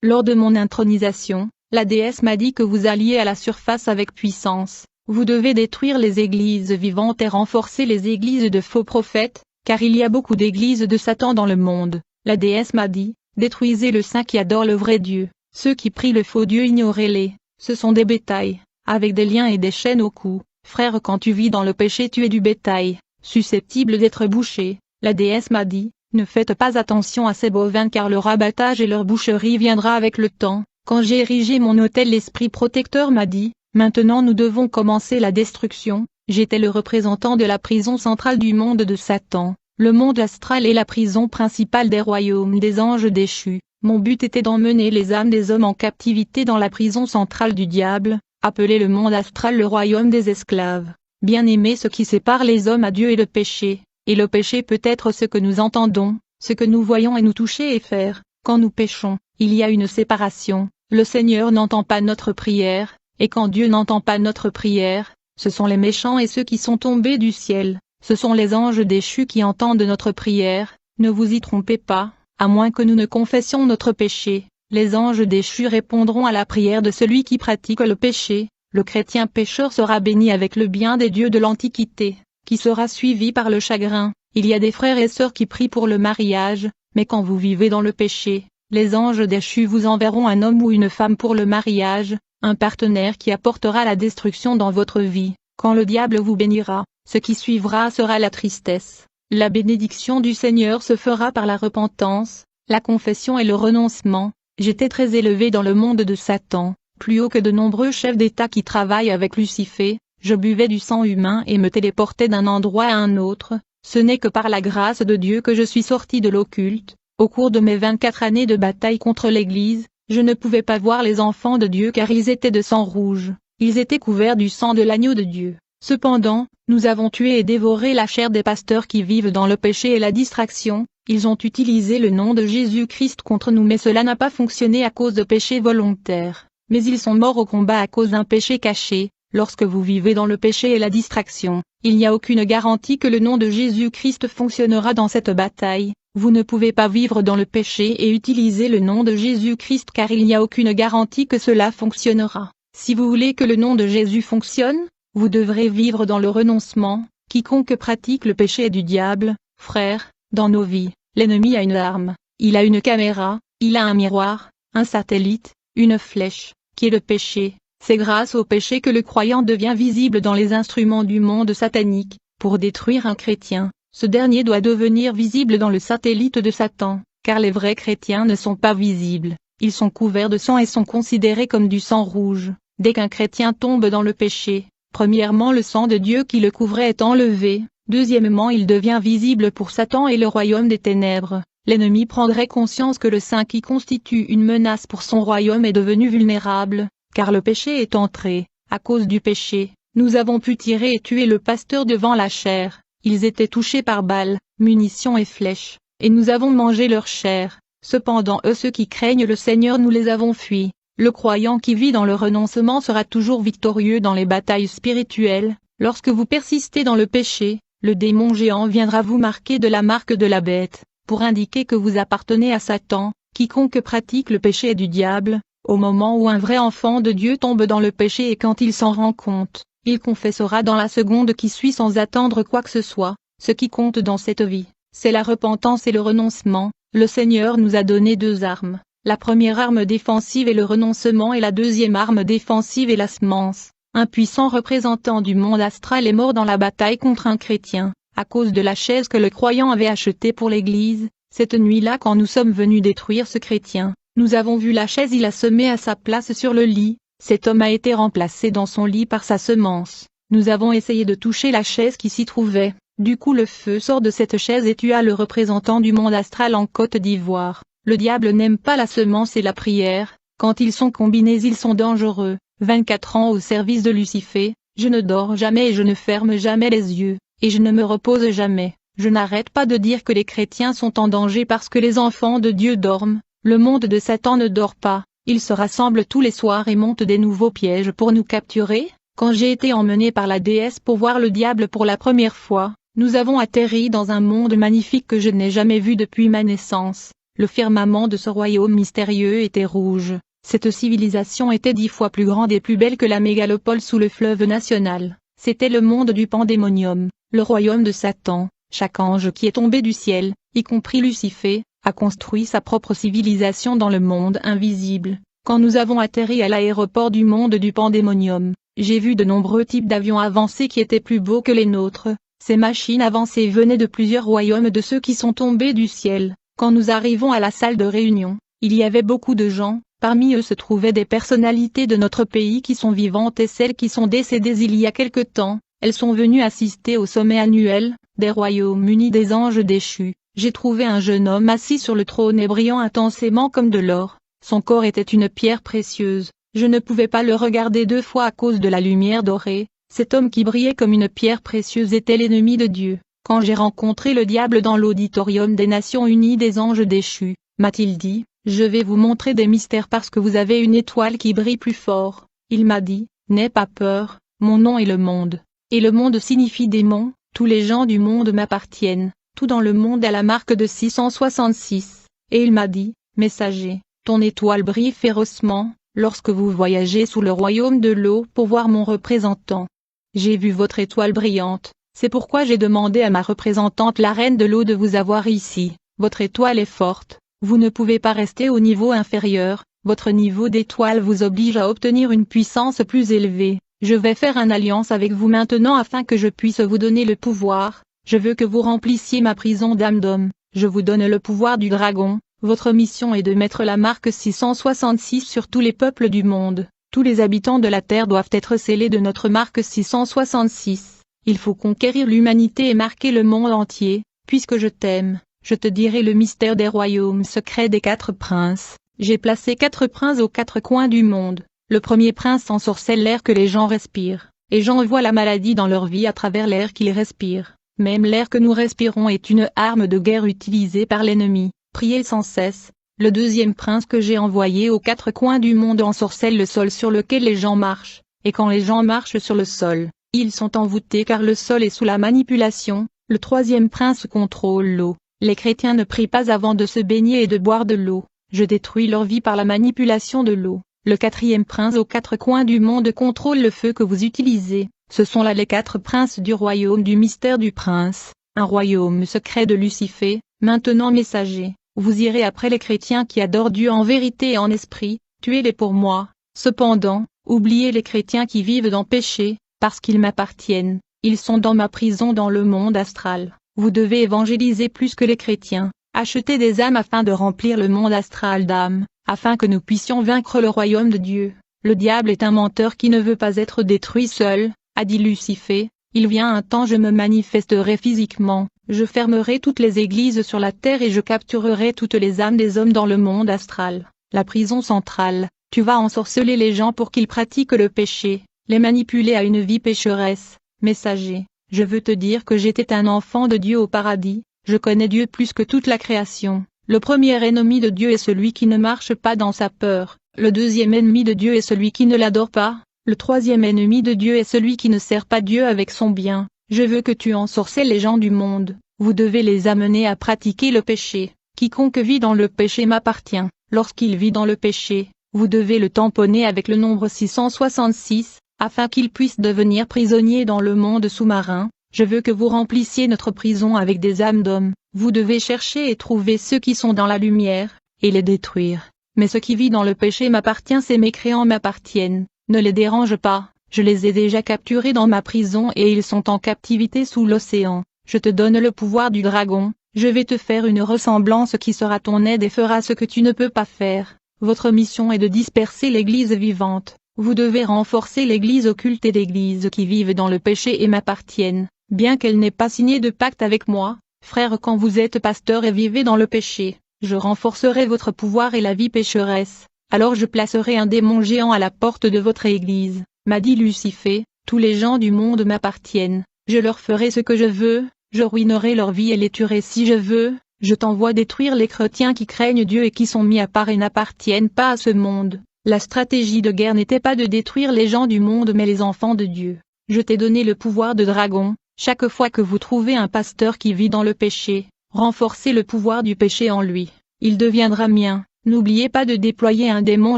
Lors de mon intronisation, la déesse m'a dit que vous alliez à la surface avec puissance. Vous devez détruire les églises vivantes et renforcer les églises de faux prophètes, car il y a beaucoup d'églises de Satan dans le monde. La déesse m'a dit, détruisez le saint qui adore le vrai Dieu. Ceux qui prient le faux Dieu, ignorez-les. Ce sont des bétails, avec des liens et des chaînes au cou. Frère, quand tu vis dans le péché, tu es du bétail, susceptible d'être bouché. La déesse m'a dit, ne faites pas attention à ces bovins car leur abattage et leur boucherie viendra avec le temps. Quand j'ai érigé mon autel, l'esprit protecteur m'a dit, maintenant nous devons commencer la destruction. J'étais le représentant de la prison centrale du monde de Satan. Le monde astral est la prison principale des royaumes des anges déchus. Mon but était d'emmener les âmes des hommes en captivité dans la prison centrale du diable, appelé le monde astral le royaume des esclaves. Bien-aimé, ce qui sépare les hommes à Dieu est le péché, et le péché peut être ce que nous entendons, ce que nous voyons et nous toucher et faire. Quand nous péchons, il y a une séparation, le Seigneur n'entend pas notre prière, et quand Dieu n'entend pas notre prière, ce sont les méchants et ceux qui sont tombés du ciel, ce sont les anges déchus qui entendent notre prière. Ne vous y trompez pas, à moins que nous ne confessions notre péché, les anges déchus répondront à la prière de celui qui pratique le péché. Le chrétien pécheur sera béni avec le bien des dieux de l'Antiquité, qui sera suivi par le chagrin. Il y a des frères et sœurs qui prient pour le mariage, mais quand vous vivez dans le péché, les anges déchus vous enverront un homme ou une femme pour le mariage, un partenaire qui apportera la destruction dans votre vie. Quand le diable vous bénira, ce qui suivra sera la tristesse. La bénédiction du Seigneur se fera par la repentance, la confession et le renoncement. J'étais très élevé dans le monde de Satan, plus haut que de nombreux chefs d'État qui travaillent avec Lucifer. Je buvais du sang humain et me téléportais d'un endroit à un autre. Ce n'est que par la grâce de Dieu que je suis sorti de l'occulte. Au cours de mes 24 années de bataille contre l'Église, je ne pouvais pas voir les enfants de Dieu car ils étaient de sang rouge. Ils étaient couverts du sang de l'agneau de Dieu. Cependant, nous avons tué et dévoré la chair des pasteurs qui vivent dans le péché et la distraction. Ils ont utilisé le nom de Jésus-Christ contre nous, mais cela n'a pas fonctionné à cause de péchés volontaires. Mais ils sont morts au combat à cause d'un péché caché. Lorsque vous vivez dans le péché et la distraction, il n'y a aucune garantie que le nom de Jésus-Christ fonctionnera dans cette bataille. Vous ne pouvez pas vivre dans le péché et utiliser le nom de Jésus-Christ car il n'y a aucune garantie que cela fonctionnera. Si vous voulez que le nom de Jésus fonctionne, vous devrez vivre dans le renoncement. Quiconque pratique le péché est du diable. Frère, dans nos vies, l'ennemi a une arme, il a une caméra, il a un miroir, un satellite, une flèche, qui est le péché. C'est grâce au péché que le croyant devient visible dans les instruments du monde satanique. Pour détruire un chrétien, ce dernier doit devenir visible dans le satellite de Satan, car les vrais chrétiens ne sont pas visibles. Ils sont couverts de sang et sont considérés comme du sang rouge. Dès qu'un chrétien tombe dans le péché, premièrement le sang de Dieu qui le couvrait est enlevé, deuxièmement il devient visible pour Satan et le royaume des ténèbres. L'ennemi prendrait conscience que le saint qui constitue une menace pour son royaume est devenu vulnérable. Car le péché est entré. À cause du péché, nous avons pu tirer et tuer le pasteur devant la chair. Ils étaient touchés par balles, munitions et flèches, et nous avons mangé leur chair. Cependant ceux qui craignent le Seigneur, nous les avons fuis. Le croyant qui vit dans le renoncement sera toujours victorieux dans les batailles spirituelles. Lorsque vous persistez dans le péché, le démon géant viendra vous marquer de la marque de la bête, pour indiquer que vous appartenez à Satan. Quiconque pratique le péché est du diable. Au moment où un vrai enfant de Dieu tombe dans le péché et quand il s'en rend compte, il confessera dans la seconde qui suit sans attendre quoi que ce soit. Ce qui compte dans cette vie, c'est la repentance et le renoncement. Le Seigneur nous a donné deux armes. La première arme défensive est le renoncement et la deuxième arme défensive est la semence. Un puissant représentant du monde astral est mort dans la bataille contre un chrétien, à cause de la chaise que le croyant avait achetée pour l'Église. Cette nuit-là, quand nous sommes venus détruire ce chrétien, nous avons vu la chaise, il a semé à sa place sur le lit. Cet homme a été remplacé dans son lit par sa semence. Nous avons essayé de toucher la chaise qui s'y trouvait. Du coup le feu sort de cette chaise et tua le représentant du monde astral en Côte d'Ivoire. Le diable n'aime pas la semence et la prière. Quand ils sont combinés, ils sont dangereux. 24 ans au service de Lucifer. Je ne dors jamais et je ne ferme jamais les yeux. Et je ne me repose jamais. Je n'arrête pas de dire que les chrétiens sont en danger parce que les enfants de Dieu dorment. Le monde de Satan ne dort pas, il se rassemble tous les soirs et monte des nouveaux pièges pour nous capturer. Quand j'ai été emmené par la déesse pour voir le diable pour la première fois, nous avons atterri dans un monde magnifique que je n'ai jamais vu depuis ma naissance. Le firmament de ce royaume mystérieux était rouge. Cette civilisation était 10 fois plus grande et plus belle que la mégalopole sous le fleuve national. C'était le monde du pandémonium, le royaume de Satan. Chaque ange qui est tombé du ciel, y compris Lucifer, a construit sa propre civilisation dans le monde invisible. Quand nous avons atterri à l'aéroport du monde du pandémonium, j'ai vu de nombreux types d'avions avancés qui étaient plus beaux que les nôtres. Ces machines avancées venaient de plusieurs royaumes de ceux qui sont tombés du ciel. Quand nous arrivons à la salle de réunion, il y avait beaucoup de gens, parmi eux se trouvaient des personnalités de notre pays qui sont vivantes et celles qui sont décédées il y a quelque temps. Elles sont venues assister au sommet annuel des Royaumes-Unis des anges déchus. J'ai trouvé un jeune homme assis sur le trône et brillant intensément comme de l'or. Son corps était une pierre précieuse. Je ne pouvais pas le regarder 2 fois à cause de la lumière dorée. Cet homme qui brillait comme une pierre précieuse était l'ennemi de Dieu. Quand j'ai rencontré le diable dans l'auditorium des Nations Unies des anges déchus, m'a-t-il dit, je vais vous montrer des mystères parce que vous avez une étoile qui brille plus fort. Il m'a dit, n'aie pas peur, mon nom est le monde. Et le monde signifie démon, tous les gens du monde m'appartiennent, tout dans le monde a la marque de 666. Et il m'a dit, messager, ton étoile brille férocement, lorsque vous voyagez sous le royaume de l'eau pour voir mon représentant. J'ai vu votre étoile brillante. C'est pourquoi j'ai demandé à ma représentante la reine de l'eau de vous avoir ici. Votre étoile est forte, vous ne pouvez pas rester au niveau inférieur, votre niveau d'étoile vous oblige à obtenir une puissance plus élevée. Je vais faire une alliance avec vous maintenant afin que je puisse vous donner le pouvoir. Je veux que vous remplissiez ma prison d'âme d'homme. Je vous donne le pouvoir du dragon. Votre mission est de mettre la marque 666 sur tous les peuples du monde. Tous les habitants de la terre doivent être scellés de notre marque 666. Il faut conquérir l'humanité et marquer le monde entier. Puisque je t'aime, je te dirai le mystère des royaumes secrets des 4 princes. J'ai placé 4 princes aux 4 coins du monde. Le premier prince ensorcelle l'air que les gens respirent, et j'envoie la maladie dans leur vie à travers l'air qu'ils respirent. Même l'air que nous respirons est une arme de guerre utilisée par l'ennemi. Priez sans cesse. Le deuxième prince que j'ai envoyé aux 4 coins du monde ensorcelle le sol sur lequel les gens marchent, et quand les gens marchent sur le sol, ils sont envoûtés car le sol est sous la manipulation. Le troisième prince contrôle l'eau. Les chrétiens ne prient pas avant de se baigner et de boire de l'eau. Je détruis leur vie par la manipulation de l'eau. Le quatrième prince aux 4 coins du monde contrôle le feu que vous utilisez. Ce sont là les 4 princes du royaume du mystère du prince, un royaume secret de Lucifer. Maintenant messager, vous irez après les chrétiens qui adorent Dieu en vérité et en esprit, tuez-les pour moi. Cependant, oubliez les chrétiens qui vivent dans péché, parce qu'ils m'appartiennent. Ils sont dans ma prison dans le monde astral. Vous devez évangéliser plus que les chrétiens. Achetez des âmes afin de remplir le monde astral d'âmes, afin que nous puissions vaincre le royaume de Dieu. Le diable est un menteur qui ne veut pas être détruit seul, a dit Lucifer. Il vient un temps je me manifesterai physiquement, je fermerai toutes les églises sur la terre et je capturerai toutes les âmes des hommes dans le monde astral. La prison centrale, tu vas ensorceler les gens pour qu'ils pratiquent le péché, les manipuler à une vie pécheresse. Messager, je veux te dire que j'étais un enfant de Dieu au paradis. Je connais Dieu plus que toute la création. Le premier ennemi de Dieu est celui qui ne marche pas dans sa peur. Le deuxième ennemi de Dieu est celui qui ne l'adore pas. Le troisième ennemi de Dieu est celui qui ne sert pas Dieu avec son bien. Je veux que tu ensorcelles les gens du monde. Vous devez les amener à pratiquer le péché. Quiconque vit dans le péché m'appartient. Lorsqu'il vit dans le péché, vous devez le tamponner avec le nombre 666, afin qu'il puisse devenir prisonnier dans le monde sous-marin. Je veux que vous remplissiez notre prison avec des âmes d'hommes. Vous devez chercher et trouver ceux qui sont dans la lumière, et les détruire. Mais ce qui vit dans le péché m'appartient, ces mécréants m'appartiennent. Ne les dérange pas, je les ai déjà capturés dans ma prison et ils sont en captivité sous l'océan. Je te donne le pouvoir du dragon, je vais te faire une ressemblance qui sera ton aide et fera ce que tu ne peux pas faire. Votre mission est de disperser l'église vivante. Vous devez renforcer l'église occulte et l'église qui vivent dans le péché et m'appartiennent. Bien qu'elle n'ait pas signé de pacte avec moi, frère, quand vous êtes pasteur et vivez dans le péché, je renforcerai votre pouvoir et la vie pécheresse. Alors je placerai un démon géant à la porte de votre église, m'a dit Lucifer. Tous les gens du monde m'appartiennent, je leur ferai ce que je veux, je ruinerai leur vie et les tuerai si je veux. Je t'envoie détruire les chrétiens qui craignent Dieu et qui sont mis à part et n'appartiennent pas à ce monde. La stratégie de guerre n'était pas de détruire les gens du monde mais les enfants de Dieu. Je t'ai donné le pouvoir de dragon. Chaque fois que vous trouvez un pasteur qui vit dans le péché, renforcez le pouvoir du péché en lui. il deviendra mien. N'oubliez pas de déployer un démon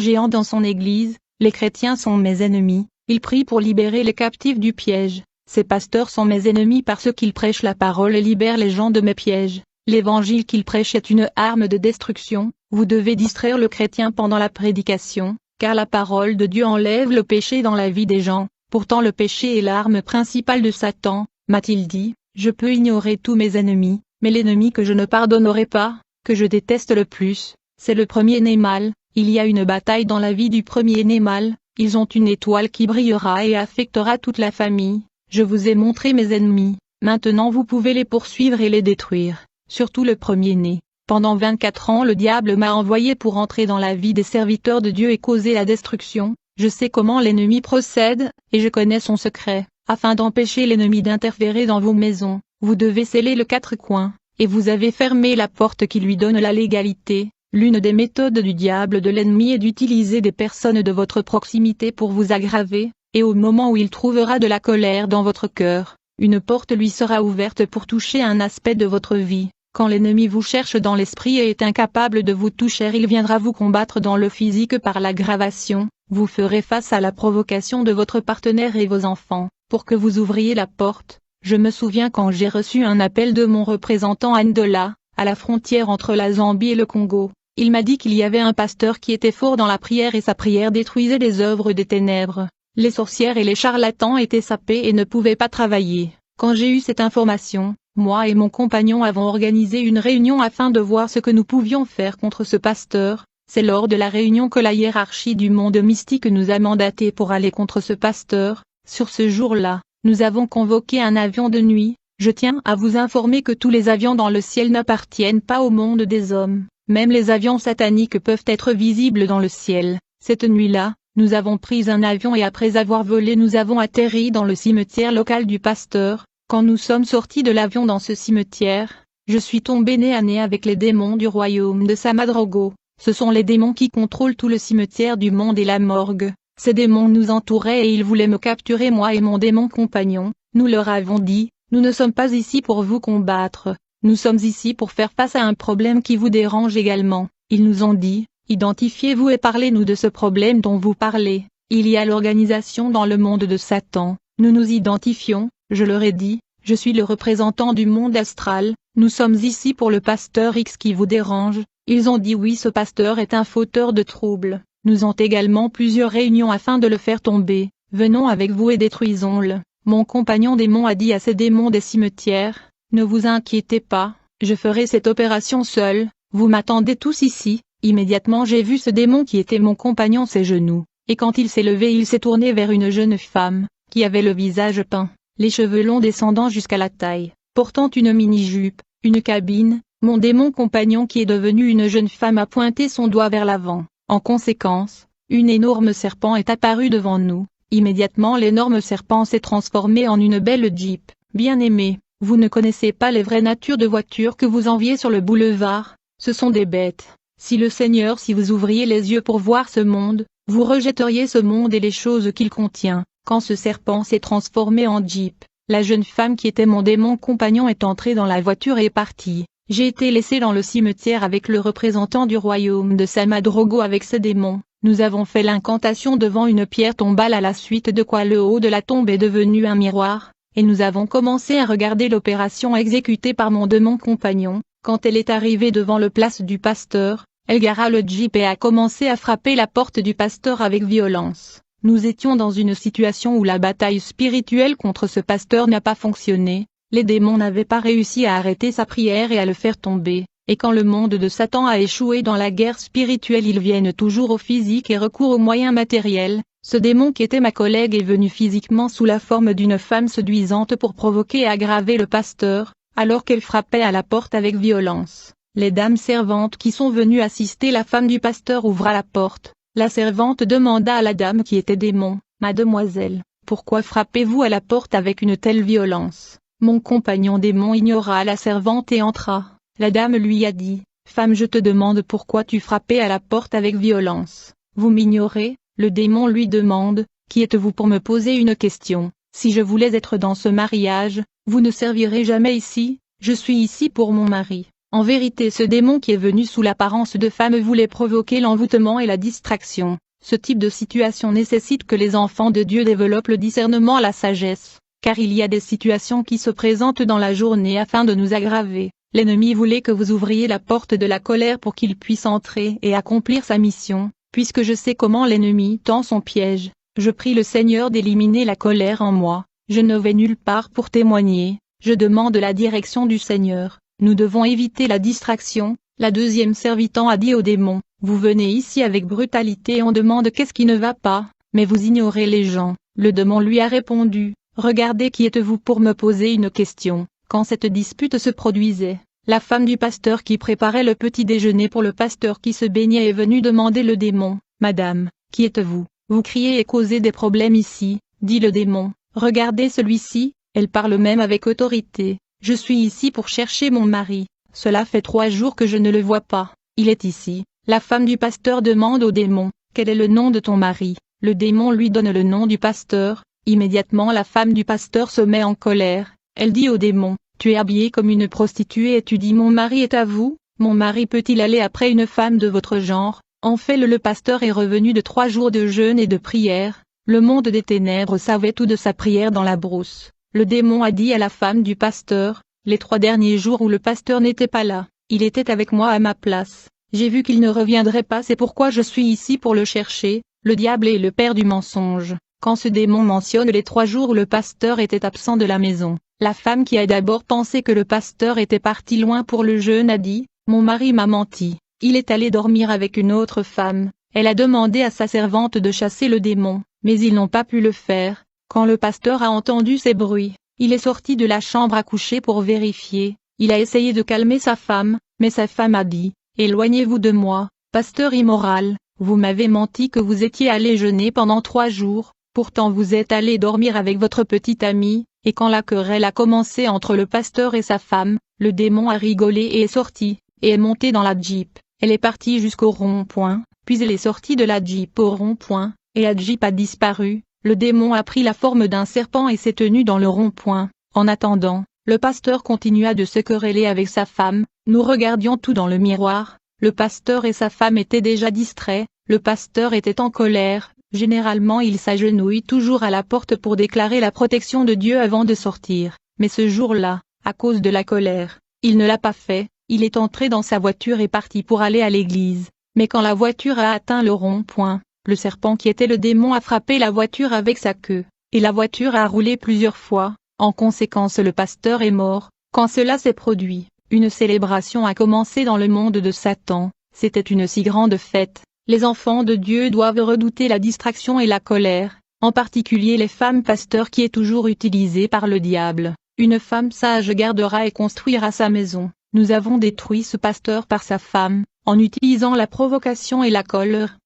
géant dans son église. Les chrétiens sont mes ennemis, ils prient pour libérer les captifs du piège. Ces pasteurs sont mes ennemis parce qu'ils prêchent la parole et libèrent les gens de mes pièges. L'évangile qu'ils prêchent est une arme de destruction. Vous devez distraire le chrétien pendant la prédication, car la parole de Dieu enlève le péché dans la vie des gens. Pourtant le péché est l'arme principale de Satan, m'a-t-il dit. Je peux ignorer tous mes ennemis, mais l'ennemi que je ne pardonnerai pas, que je déteste le plus, c'est le premier-né mâle. Il y a une bataille dans la vie du premier-né mâle, ils ont une étoile qui brillera et affectera toute la famille. Je vous ai montré mes ennemis, maintenant vous pouvez les poursuivre et les détruire, surtout le premier-né. Pendant 24 ans le diable m'a envoyé pour entrer dans la vie des serviteurs de Dieu et causer la destruction. Je sais comment l'ennemi procède, et je connais son secret. Afin d'empêcher l'ennemi d'interférer dans vos maisons, vous devez sceller le 4 coins, et vous avez fermé la porte qui lui donne la légalité. L'une des méthodes du diable de l'ennemi est d'utiliser des personnes de votre proximité pour vous aggraver, et au moment où il trouvera de la colère dans votre cœur, une porte lui sera ouverte pour toucher un aspect de votre vie. Quand l'ennemi vous cherche dans l'esprit et est incapable de vous toucher, il viendra vous combattre dans le physique par l'aggravation. Vous ferez face à la provocation de votre partenaire et vos enfants, pour que vous ouvriez la porte. Je me souviens quand j'ai reçu un appel de mon représentant à Ndola, à la frontière entre la Zambie et le Congo. Il m'a dit qu'il y avait un pasteur qui était fort dans la prière et sa prière détruisait les œuvres des ténèbres. Les sorcières et les charlatans étaient sapés et ne pouvaient pas travailler. Quand j'ai eu cette information, moi et mon compagnon avons organisé une réunion afin de voir ce que nous pouvions faire contre ce pasteur. C'est lors de la réunion que la hiérarchie du monde mystique nous a mandatés pour aller contre ce pasteur. Sur ce jour-là, nous avons convoqué un avion de nuit. Je tiens à vous informer que tous les avions dans le ciel n'appartiennent pas au monde des hommes. Même les avions sataniques peuvent être visibles dans le ciel. Cette nuit-là, nous avons pris un avion et après avoir volé nous avons atterri dans le cimetière local du pasteur. Quand nous sommes sortis de l'avion dans ce cimetière, je suis tombé nez à nez avec les démons du royaume de Samadrogo. Ce sont les démons qui contrôlent tout le cimetière du monde et la morgue. Ces démons nous entouraient et ils voulaient me capturer moi et mon démon compagnon. Nous leur avons dit, nous ne sommes pas ici pour vous combattre. Nous sommes ici pour faire face à un problème qui vous dérange également. Ils nous ont dit, identifiez-vous et parlez-nous de ce problème dont vous parlez. Il y a l'organisation dans le monde de Satan. Nous nous identifions, je leur ai dit, je suis le représentant du monde astral, nous sommes ici pour le pasteur X qui vous dérange. Ils ont dit oui, ce pasteur est un fauteur de troubles. Nous avons également plusieurs réunions afin de le faire tomber. Venons avec vous et détruisons-le. Mon compagnon démon a dit à ces démons des cimetières, ne vous inquiétez pas, je ferai cette opération seul, vous m'attendez tous ici. Immédiatement j'ai vu ce démon qui était mon compagnon ses genoux, et quand il s'est levé il s'est tourné vers une jeune femme, qui avait le visage peint, les cheveux longs descendant jusqu'à la taille, portant une mini-jupe, une cabine. Mon démon compagnon qui est devenu une jeune femme a pointé son doigt vers l'avant. En conséquence, une énorme serpent est apparue devant nous. Immédiatement l'énorme serpent s'est transformé en une belle Jeep. Bien-aimé, vous ne connaissez pas les vraies natures de voitures que vous enviez sur le boulevard, ce sont des bêtes. Si le Seigneur, si vous ouvriez les yeux pour voir ce monde, vous rejetteriez ce monde et les choses qu'il contient. Quand ce serpent s'est transformé en Jeep, la jeune femme qui était mon démon compagnon est entrée dans la voiture et est partie. J'ai été laissé dans le cimetière avec le représentant du royaume de Samadrogo avec ce démon. Nous avons fait l'incantation devant une pierre tombale à la suite de quoi le haut de la tombe est devenu un miroir, et nous avons commencé à regarder l'opération exécutée par mon démon compagnon. Quand elle est arrivée devant le place du pasteur, elle gara le Jeep et a commencé à frapper la porte du pasteur avec violence. Nous étions dans une situation où la bataille spirituelle contre ce pasteur n'a pas fonctionné. Les démons n'avaient pas réussi à arrêter sa prière et à le faire tomber, et quand le monde de Satan a échoué dans la guerre spirituelle ils viennent toujours au physique et recourent aux moyens matériels. Ce démon qui était ma collègue est venu physiquement sous la forme d'une femme séduisante pour provoquer et aggraver le pasteur, alors qu'elle frappait à la porte avec violence. Les dames servantes qui sont venues assister la femme du pasteur ouvra la porte. La servante demanda à la dame qui était démon, « Mademoiselle, pourquoi frappez-vous à la porte avec une telle violence ?» Mon compagnon démon ignora la servante et entra. La dame lui a dit, « Femme, je te demande pourquoi tu frappais à la porte avec violence. Vous m'ignorez ?» Le démon lui demande, « Qui êtes-vous pour me poser une question? Si je voulais être dans ce mariage, vous ne servirez jamais ici, je suis ici pour mon mari. » En vérité, ce démon qui est venu sous l'apparence de femme voulait provoquer l'envoûtement et la distraction. Ce type de situation nécessite que les enfants de Dieu développent le discernement et la sagesse, car il y a des situations qui se présentent dans la journée afin de nous aggraver. L'ennemi voulait que vous ouvriez la porte de la colère pour qu'il puisse entrer et accomplir sa mission. Puisque je sais comment l'ennemi tend son piège, je prie le Seigneur d'éliminer la colère en moi. Je ne vais nulle part pour témoigner, je demande la direction du Seigneur. Nous devons éviter la distraction. La deuxième servitant a dit au démon, vous venez ici avec brutalité et on demande qu'est-ce qui ne va pas, mais vous ignorez les gens. Le démon lui a répondu, regardez qui êtes-vous pour me poser une question. Quand cette dispute se produisait, la femme du pasteur qui préparait le petit déjeuner pour le pasteur qui se baignait est venue demander le démon, Madame, qui êtes-vous? Vous criez et causez des problèmes ici, dit le démon. Regardez celui-ci, elle parle même avec autorité. Je suis ici pour chercher mon mari. Cela fait 3 jours que je ne le vois pas. Il est ici. La femme du pasteur demande au démon, quel est le nom de ton mari? Le démon lui donne le nom du pasteur. Immédiatement la femme du pasteur se met en colère. Elle dit au démon, tu es habillé comme une prostituée et tu dis mon mari est à vous? Mon mari peut-il aller après une femme de votre genre? En fait le pasteur est revenu de 3 jours de jeûne et de prière. Le monde des ténèbres savait tout de sa prière dans la brousse. Le démon a dit à la femme du pasteur, les 3 derniers jours où le pasteur n'était pas là, il était avec moi à ma place. J'ai vu qu'il ne reviendrait pas, c'est pourquoi je suis ici pour le chercher. Le diable est le père du mensonge. Quand ce démon mentionne les 3 jours où le pasteur était absent de la maison, la femme qui a d'abord pensé que le pasteur était parti loin pour le jeûne a dit, mon mari m'a menti, il est allé dormir avec une autre femme. Elle a demandé à sa servante de chasser le démon, mais ils n'ont pas pu le faire. Quand le pasteur a entendu ces bruits, il est sorti de la chambre à coucher pour vérifier. Il a essayé de calmer sa femme, mais sa femme a dit, éloignez-vous de moi, pasteur immoral, vous m'avez menti que vous étiez allé jeûner pendant 3 jours, pourtant vous êtes allé dormir avec votre petite amie, et quand la querelle a commencé entre le pasteur et sa femme, le démon a rigolé et est sorti, et est monté dans la Jeep. Elle est partie jusqu'au rond-point, puis elle est sortie de la Jeep au rond-point, et la Jeep a disparu. Le démon a pris la forme d'un serpent et s'est tenu dans le rond-point. En attendant, le pasteur continua de se quereller avec sa femme. Nous regardions tout dans le miroir. Le pasteur et sa femme étaient déjà distraits. Le pasteur était en colère. Généralement il s'agenouille toujours à la porte pour déclarer la protection de Dieu avant de sortir. Mais ce jour-là, à cause de la colère, il ne l'a pas fait. Il est entré dans sa voiture et parti pour aller à l'église. Mais quand la voiture a atteint le rond-point, le serpent qui était le démon a frappé la voiture avec sa queue, et la voiture a roulé plusieurs fois. En conséquence le pasteur est mort. Quand cela s'est produit, une célébration a commencé dans le monde de Satan. C'était une si grande fête. Les enfants de Dieu doivent redouter la distraction et la colère, en particulier les femmes pasteurs qui est toujours utilisée par le diable. Une femme sage gardera et construira sa maison. Nous avons détruit ce pasteur par sa femme, en utilisant la provocation et la colère.